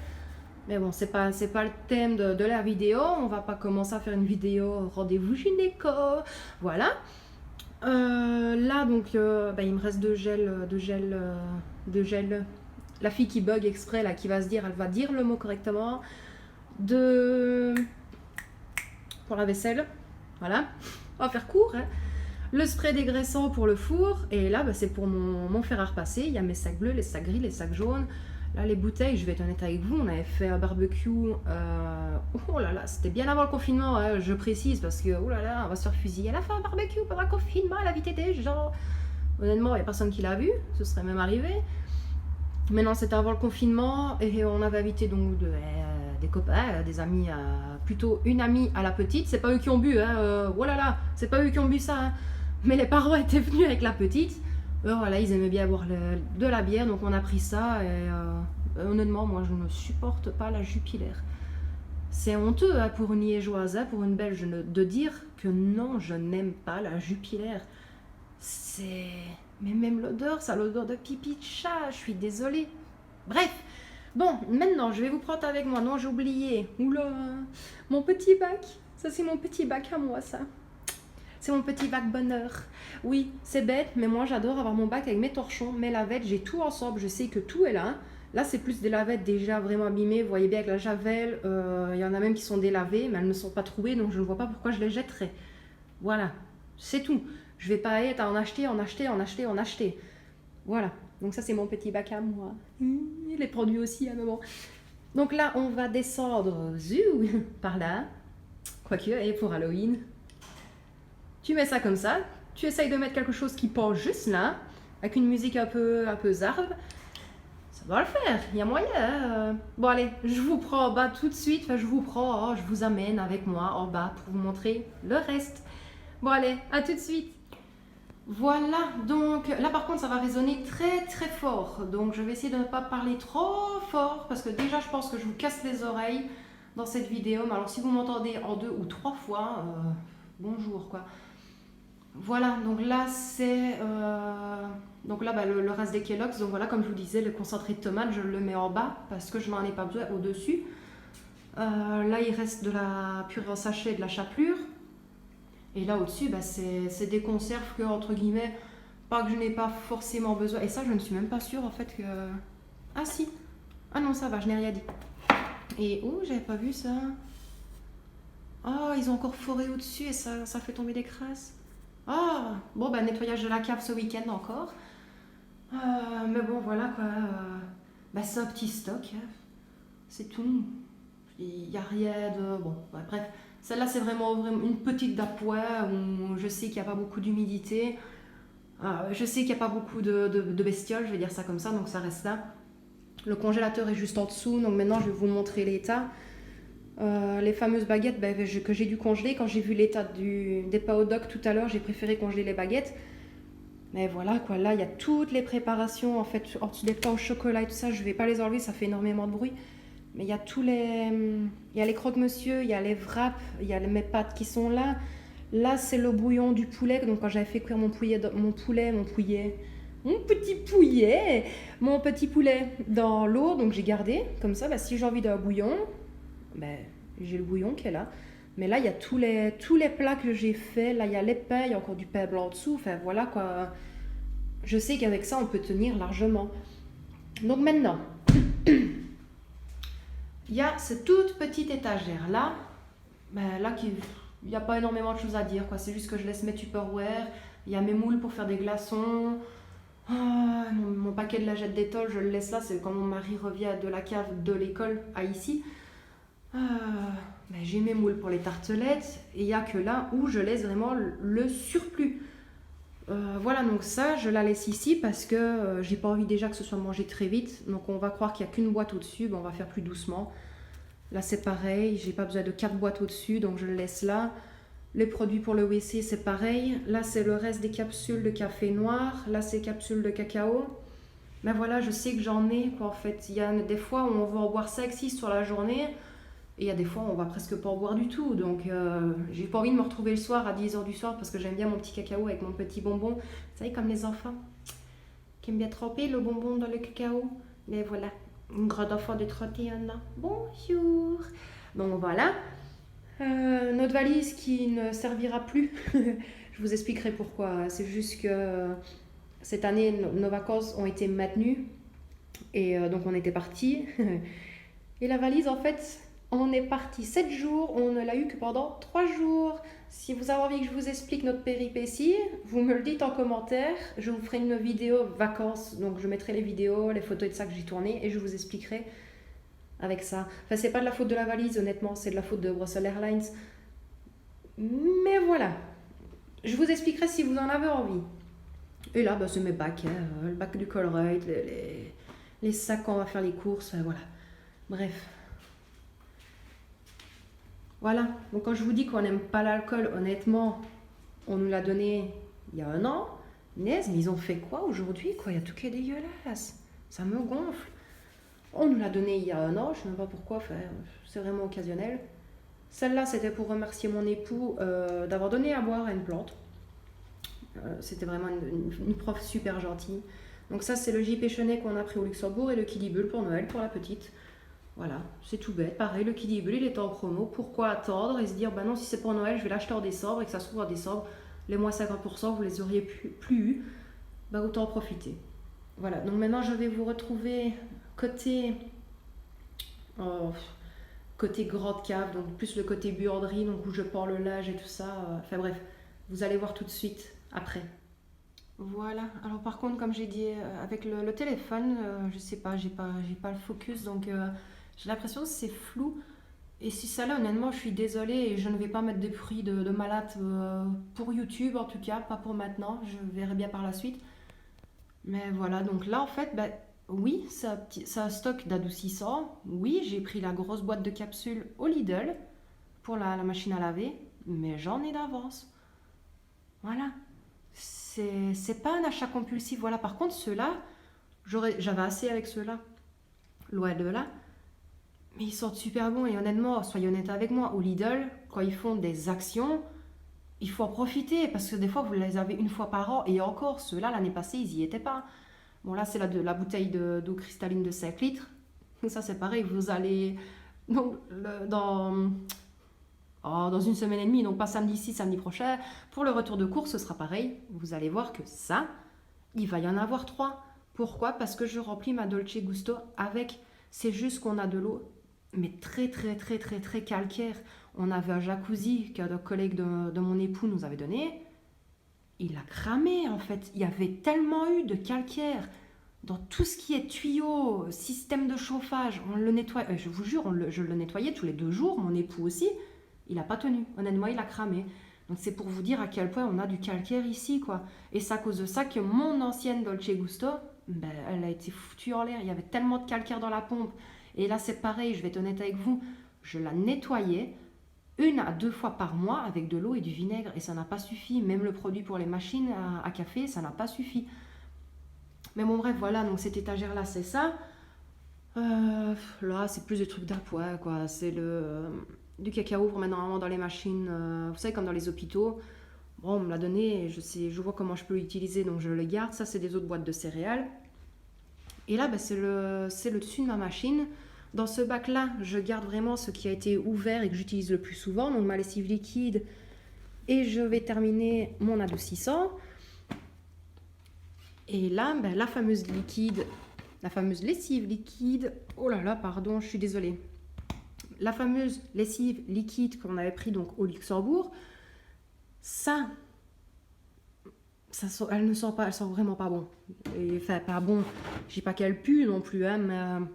Mais bon, c'est pas le thème de la vidéo. On va pas commencer à faire une vidéo rendez-vous gynéco. Voilà. Là, donc, il me reste de gel. La fille qui bug exprès, là, qui va se dire, elle va dire le mot correctement. Pour la vaisselle. Voilà. On va faire court, hein. Le spray dégraissant pour le four. Et là, c'est pour mon fer à repasser. Il y a mes sacs bleus, les sacs gris, les sacs jaunes. Là, les bouteilles, je vais être honnête avec vous, on avait fait un barbecue. Oh là là, c'était bien avant le confinement, hein, je précise, parce que oh là là, on va se faire fusiller. Elle a fait un barbecue pendant le confinement, elle a vite été, genre. Honnêtement, il n'y a personne qui l'a vu, ce serait même arrivé. Mais non, c'était avant le confinement, et on avait invité donc des copains, des amis, plutôt une amie à la petite. C'est pas eux qui ont bu, hein, oh là là, c'est pas eux qui ont bu ça, hein. Mais les parents étaient venus avec la petite. Voilà, ils aimaient bien boire de la bière, donc on a pris ça. Et honnêtement, moi, je ne supporte pas la Jupiler. C'est honteux, hein, pour une liégeoise, hein, pour une belge, de dire que non, je n'aime pas la Jupiler. C'est... Mais même l'odeur, ça a l'odeur de pipi de chat, je suis désolée. Bref, bon, maintenant, je vais vous prendre avec moi. Non, j'ai oublié. Oula, mon petit bac. Ça, c'est mon petit bac à moi, ça. C'est mon petit bac bonheur. Oui, c'est bête, mais moi j'adore avoir mon bac avec mes torchons, mes lavettes, j'ai tout ensemble, je sais que tout est là. Là, c'est plus des lavettes déjà vraiment abîmées, vous voyez bien avec la javel. Il y en a même qui sont délavées, mais elles ne sont pas trouées, donc je ne vois pas pourquoi je les jetterais. Voilà, c'est tout. Je vais pas être à en acheter. Voilà, donc ça c'est mon petit bac à moi. Les produits aussi à maman. Donc là, on va descendre par là. Quoique, et pour Halloween, tu mets ça comme ça, tu essayes de mettre quelque chose qui pend juste là, avec une musique un peu zarbe. Ça va le faire, il y a moyen, hein. Bon allez, je vous prends en bas tout de suite, enfin je vous amène avec moi en bas pour vous montrer le reste. Bon allez, à tout de suite. Voilà, donc là par contre ça va résonner très fort, donc je vais essayer de ne pas parler trop fort, parce que déjà je pense que je vous casse les oreilles dans cette vidéo, mais alors si vous m'entendez en 2 ou 3 fois, bonjour quoi. Voilà, donc là c'est le reste des Kellogg's. Donc voilà, comme je vous disais, le concentré de tomate, je le mets en bas parce que je n'en ai pas besoin au-dessus. Là, il reste de la purée en sachet et de la chapelure. Et là au-dessus, c'est des conserves que, entre guillemets, pas que je n'ai pas forcément besoin. Et ça, je ne suis même pas sûre en fait que... Ah si. Ah non, ça va, je n'ai rien dit. Et oh, j'avais pas vu ça. Oh, ils ont encore foré au-dessus et ça fait tomber des crasses. Ah, bon, nettoyage de la cave ce week-end encore. Mais bon, voilà quoi. C'est un petit stock, hein. C'est tout. Il n'y a rien de... Bon, bref. Celle-là, c'est vraiment une petite dapois où je sais qu'il n'y a pas beaucoup d'humidité. Je sais qu'il n'y a pas beaucoup de bestioles, je vais dire ça comme ça, donc ça reste là. Le congélateur est juste en dessous, donc maintenant je vais vous montrer l'état. Les fameuses baguettes que j'ai dû congeler. Quand j'ai vu l'état des pains au doc tout à l'heure, j'ai préféré congeler les baguettes. Mais voilà quoi, là il y a toutes les préparations en fait, en dessous des pains au chocolat et tout ça. Je vais pas les enlever, ça fait énormément de bruit. Mais il y a il y a les croque-monsieur, il y a les wraps, il y a mes pâtes qui sont là. Là c'est le bouillon du poulet. Donc quand j'avais fait cuire mon petit poulet dans l'eau, donc j'ai gardé comme ça. Si j'ai envie d'un bouillon, j'ai le bouillon qui est là. Mais là il y a tous les plats que j'ai fait. Là il y a les pains, il y a encore du pain blanc en dessous. Enfin voilà quoi. Je sais qu'avec ça on peut tenir largement. Donc maintenant, il y a cette toute petite étagère là. Là il n'y a pas énormément de choses à dire quoi. C'est juste que je laisse mes Tupperware. Il y a mes moules pour faire des glaçons. Mon paquet de lingette d'étole, je le laisse là. C'est quand mon mari revient de la cave de l'école à ici. J'ai mes moules pour les tartelettes et il n'y a que là où je laisse vraiment le surplus. Voilà, donc ça je la laisse ici parce que j'ai pas envie déjà que ce soit mangé très vite. Donc on va croire qu'il n'y a qu'une boîte au-dessus, on va faire plus doucement. Là c'est pareil, j'ai pas besoin de 4 boîtes au-dessus, donc je le laisse là. Les produits pour le WC c'est pareil. Là c'est le reste des capsules de café noir, là c'est capsules de cacao. Mais voilà, je sais que j'en ai quoi en fait. Il y a des fois où on va en boire 5-6 sur la journée. Et il y a des fois, on va presque pas en boire du tout. Donc, j'ai pas envie de me retrouver le soir à 10h du soir parce que j'aime bien mon petit cacao avec mon petit bonbon. Vous savez, comme les enfants qui aiment bien tremper le bonbon dans le cacao. Mais voilà, une grande enfant de 31 ans. Bonjour. Donc voilà, notre valise qui ne servira plus. Je vous expliquerai pourquoi. C'est juste que cette année, nos vacances ont été maintenues. Et donc, on était partis. Et la valise, en fait, on est parti 7 jours, on ne l'a eu que pendant 3 jours. Si vous avez envie que je vous explique notre péripétie, vous me le dites en commentaire. Je vous ferai une vidéo vacances, donc je mettrai les vidéos, les photos et de ça que j'ai tourné et je vous expliquerai avec ça. Enfin, c'est pas de la faute de la valise, honnêtement, c'est de la faute de Brussels Airlines. Mais voilà, je vous expliquerai si vous en avez envie. Et là, bah, c'est mes bacs, hein, le bac du Colruyt, les sacs quand on va faire les courses, voilà. Bref. Voilà, donc quand je vous dis qu'on n'aime pas l'alcool, honnêtement, on nous l'a donné il y a 1 an. Naise, mais ils ont fait quoi aujourd'hui, quoi? Il y a tout qui est dégueulasse. Ça me gonfle. On nous l'a donné il y a 1 an, je ne sais même pas pourquoi, enfin, c'est vraiment occasionnel. Celle-là, c'était pour remercier mon époux d'avoir donné à boire à une plante. C'était vraiment une prof super gentille. Donc ça, c'est le JP Chenet qu'on a pris au Luxembourg et le Kiddy Bull pour Noël, pour la petite. Voilà, c'est tout bête. Pareil, le Kiddy Bull, il est en promo. Pourquoi attendre et se dire, bah non, si c'est pour Noël, je vais l'acheter en décembre et que ça se trouve en décembre, les moins 50%, vous les auriez plus eu. Bah autant en profiter. Voilà, donc maintenant, je vais vous retrouver côté, euh, côté grande cave, donc plus le côté buanderie, donc où je pends le linge et tout ça. Enfin bref, vous allez voir tout de suite après. Voilà, alors par contre, comme j'ai dit, avec le téléphone, je sais pas, j'ai pas le focus, donc j'ai l'impression que c'est flou. Et si ça l'est, honnêtement, je suis désolée et je ne vais pas mettre des prix de malade pour YouTube, en tout cas, pas pour maintenant, je verrai bien par la suite. Mais voilà, donc là, en fait, ben, oui, ça a stock d'adoucissant. Oui, j'ai pris la grosse boîte de capsules au Lidl pour la machine à laver, mais j'en ai d'avance. Voilà, c'est pas un achat compulsif. Voilà, par contre, ceux-là, j'avais assez avec ceux-là, loin de là. Mais ils sortent super bons et honnêtement, soyez honnête avec moi, au Lidl, quand ils font des actions, il faut en profiter parce que des fois vous les avez une fois par an et encore ceux-là l'année passée ils y étaient pas. Bon là c'est la bouteille d'eau cristalline de 5 litres. Ça c'est pareil, vous allez donc, dans une semaine et demie, donc pas samedi-ci, samedi prochain, pour le retour de course ce sera pareil. Vous allez voir que ça, il va y en avoir 3. Pourquoi? Parce que je remplis ma Dolce Gusto avec. C'est juste qu'on a de l'eau mais très très très très très calcaire. On avait un jacuzzi qu'un collègue de mon époux nous avait donné. Il a cramé en fait. Il y avait tellement eu de calcaire dans tout ce qui est tuyaux, système de chauffage. On le nettoie. Je vous jure, je le nettoyais tous les 2 jours. Mon époux aussi. Il n'a pas tenu. Honnêtement, il a cramé. Donc c'est pour vous dire à quel point on a du calcaire ici, quoi. Et c'est à cause de ça que mon ancienne Dolce Gusto, ben, elle a été foutue en l'air. Il y avait tellement de calcaire dans la pompe. Et là, c'est pareil, je vais être honnête avec vous, je la nettoyais 1 à 2 fois par mois avec de l'eau et du vinaigre et ça n'a pas suffi. Même le produit pour les machines à café, ça n'a pas suffi. Mais bon, bref, voilà, donc cette étagère-là, c'est ça. Là, c'est plus des trucs d'appoint, quoi. C'est du cacao pour mettre normalement dans les machines, vous savez, comme dans les hôpitaux. Bon, on me l'a donné, je vois comment je peux l'utiliser, donc je le garde. Ça, c'est des autres boîtes de céréales. Et là, bah, c'est le dessus de ma machine. Dans ce bac-là, je garde vraiment ce qui a été ouvert et que j'utilise le plus souvent, donc ma lessive liquide. Et je vais terminer mon adoucissant. Et là, bah, la fameuse lessive liquide. Oh là là, pardon, je suis désolée. La fameuse lessive liquide qu'on avait pris donc au Luxembourg, ça elle ne sent pas, elle sent vraiment pas bon. Et, enfin, pas bon, je dis pas qu'elle pue non plus, hein, mais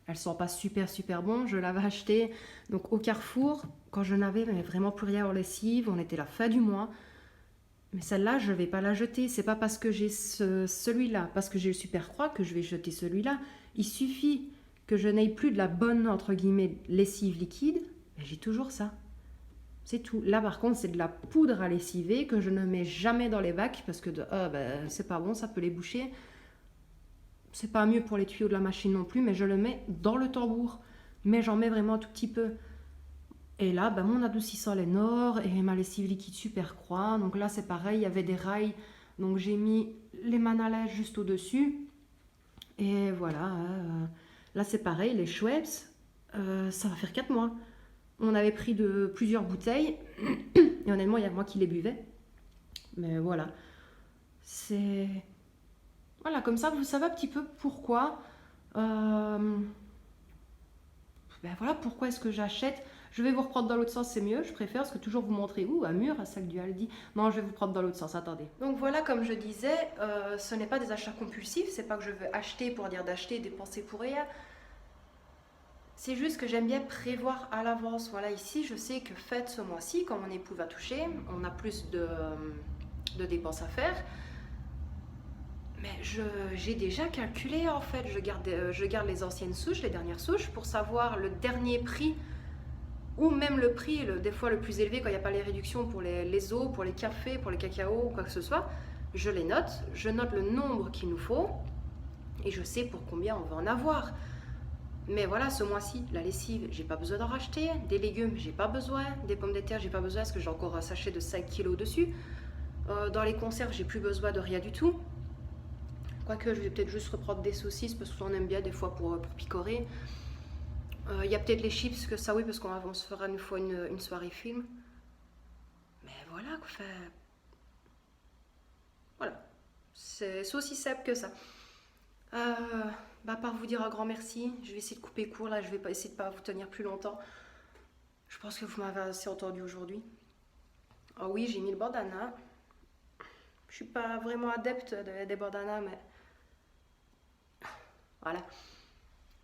elle sent pas super super bon. Je l'avais achetée donc au Carrefour quand je n'avais vraiment plus rien en lessive. On était la fin du mois. Mais celle-là, je vais pas la jeter. C'est pas parce que j'ai celui-là, parce que j'ai le Super Croix que je vais jeter celui-là. Il suffit que je n'aie plus de la bonne entre guillemets lessive liquide, ben, j'ai toujours ça. C'est tout. Là, par contre, c'est de la poudre à lessiver que je ne mets jamais dans les bacs parce que ben, c'est pas bon, ça peut les boucher. C'est pas mieux pour les tuyaux de la machine non plus, mais je le mets dans le tambour. mais j'en mets vraiment un tout petit peu. Et là, ben, mon adoucissant Lénore et ma lessive liquide Super Croix. Donc là, c'est pareil, il y avait des rails. Donc j'ai mis les manalages juste au-dessus. Et voilà. Là, c'est pareil, les Schweppes, ça va faire 4 mois. On avait pris de plusieurs bouteilles. Et honnêtement, il y a moi qui les buvais. Mais voilà. C'est... Voilà, comme ça, vous savez un petit peu pourquoi. Ben voilà, pourquoi est-ce que j'achète. Je vais vous reprendre dans l'autre sens, c'est mieux, je préfère, parce que toujours vous montrer où, à mur, à sac du Aldi. Non, je vais vous prendre dans l'autre sens, attendez. Donc voilà, comme je disais, ce n'est pas des achats compulsifs, c'est pas que je veux acheter pour dire d'acheter, dépenser pour rien. C'est juste que j'aime bien prévoir à l'avance. Voilà, ici, je sais que fête ce mois-ci, quand mon époux va toucher, on a plus de dépenses à faire. Mais j'ai déjà calculé en fait, je garde les anciennes souches, les dernières souches, pour savoir le dernier prix, ou même le prix, des fois le plus élevé quand il n'y a pas les réductions pour les eaux, pour les cafés, pour les cacao, quoi que ce soit. Je les note, je note le nombre qu'il nous faut, et je sais pour combien on va en avoir. Mais voilà, ce mois-ci, la lessive, j'ai pas besoin d'en racheter, des légumes, j'ai pas besoin, des pommes de terre, j'ai pas besoin parce que j'ai encore un sachet de 5 kilos dessus. Dans les conserves, j'ai plus besoin de rien du tout. Quoique, je vais peut-être juste reprendre des saucisses parce qu'on aime bien des fois pour picorer. Il y a peut-être les chips, que ça oui, parce qu'on se fera une fois une soirée film. Mais voilà, enfin, voilà. C'est aussi simple que ça. Par vous dire un grand merci, je vais essayer de couper court là, je vais pas essayer de pas vous tenir plus longtemps. Je pense que vous m'avez assez entendu aujourd'hui. Ah oui, j'ai mis le bandana. Je suis pas vraiment adepte des bandanas, mais voilà.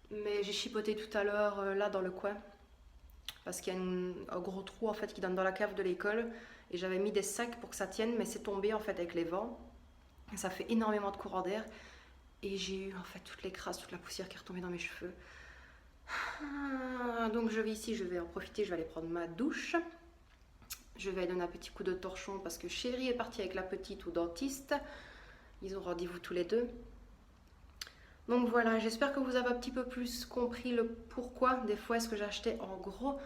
Mais j'ai chipoté tout à l'heure là dans le coin parce qu'il y a un gros trou en fait qui donne dans la cave de l'école et j'avais mis des sacs pour que ça tienne, mais c'est tombé en fait avec les vents. Et ça fait énormément de courant d'air et j'ai eu en fait toute l'écrase, toute la poussière qui est retombée dans mes cheveux. Donc je vais ici, je vais en profiter, je vais aller prendre ma douche. Je vais donner un petit coup de torchon parce que chérie est partie avec la petite au dentiste. Ils ont rendez-vous tous les deux. Donc voilà, j'espère que vous avez un petit peu plus compris le pourquoi des fois est-ce que j'achetais en gros.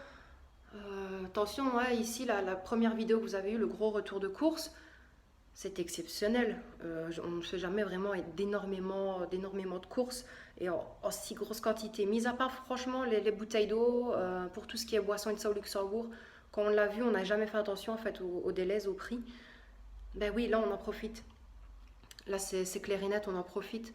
Attention, ouais, ici la première vidéo que vous avez eue, le gros retour de course, c'est exceptionnel. On ne fait jamais vraiment d'énormément de courses et en si grosse quantité. Mis à part franchement les bouteilles d'eau, pour tout ce qui est boisson et de ça au Luxembourg, quand on l'a vu, on n'a jamais fait attention en fait aux délais, au prix. Ben oui, là on en profite. Là c'est clair et net, on en profite.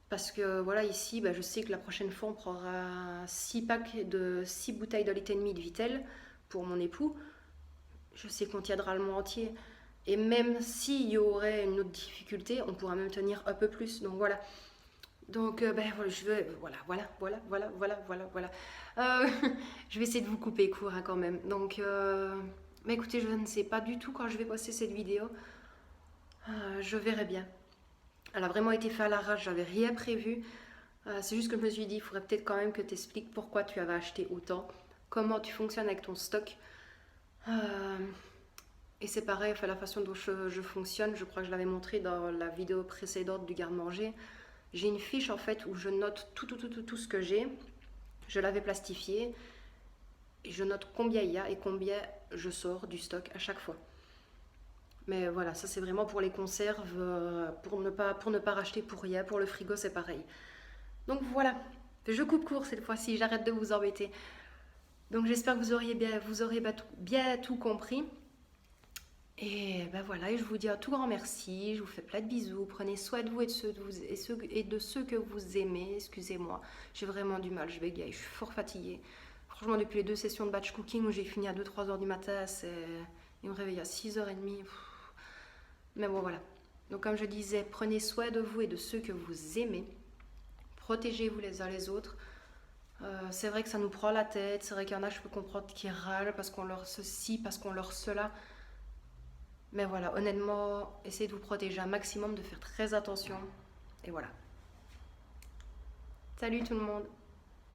Parce que voilà, ici, je sais que la prochaine fois, on prendra 6 packs de 6 bouteilles de litre et demi de Vittel pour mon époux. Je sais qu'on tiendra le mois entier. Et même s'il y aurait une autre difficulté, on pourra même tenir un peu plus. Donc voilà. Donc voilà, voilà. Je vais essayer de vous couper court hein, quand même. Donc, mais écoutez, je ne sais pas du tout quand je vais poster cette vidéo. Je verrai bien. Elle a vraiment été faite à l'arrache, j'avais rien prévu. C'est juste que je me suis dit, il faudrait peut-être quand même que tu expliques pourquoi tu avais acheté autant, comment tu fonctionnes avec ton stock. Et c'est pareil, enfin, la façon dont je fonctionne, je crois que je l'avais montré dans la vidéo précédente du garde-manger. J'ai une fiche en fait où je note tout ce que j'ai. Je l'avais plastifié et je note combien il y a et combien je sors du stock à chaque fois. Mais voilà, ça c'est vraiment pour les conserves, pour ne pas racheter pour rien. Pour le frigo, c'est pareil. Donc voilà, je coupe court cette fois-ci, j'arrête de vous embêter. Donc j'espère que vous aurez bien tout compris. Et voilà, et je vous dis un tout grand merci, je vous fais plein de bisous, prenez soin de vous et de ceux que vous aimez, excusez-moi, j'ai vraiment du mal, je bégaye, je suis fort fatiguée. Franchement, depuis les 2 sessions de batch cooking où j'ai fini à 2-3 heures du matin, ils me réveillent à 6h30. Mais bon, voilà. Donc, comme je disais, prenez soin de vous et de ceux que vous aimez. Protégez-vous les uns les autres. C'est vrai que ça nous prend la tête. C'est vrai qu'il y en a, je peux comprendre, qui râlent parce qu'on leur ceci, parce qu'on leur cela. Mais voilà, honnêtement, essayez de vous protéger un maximum, de faire très attention. Et voilà. Salut tout le monde!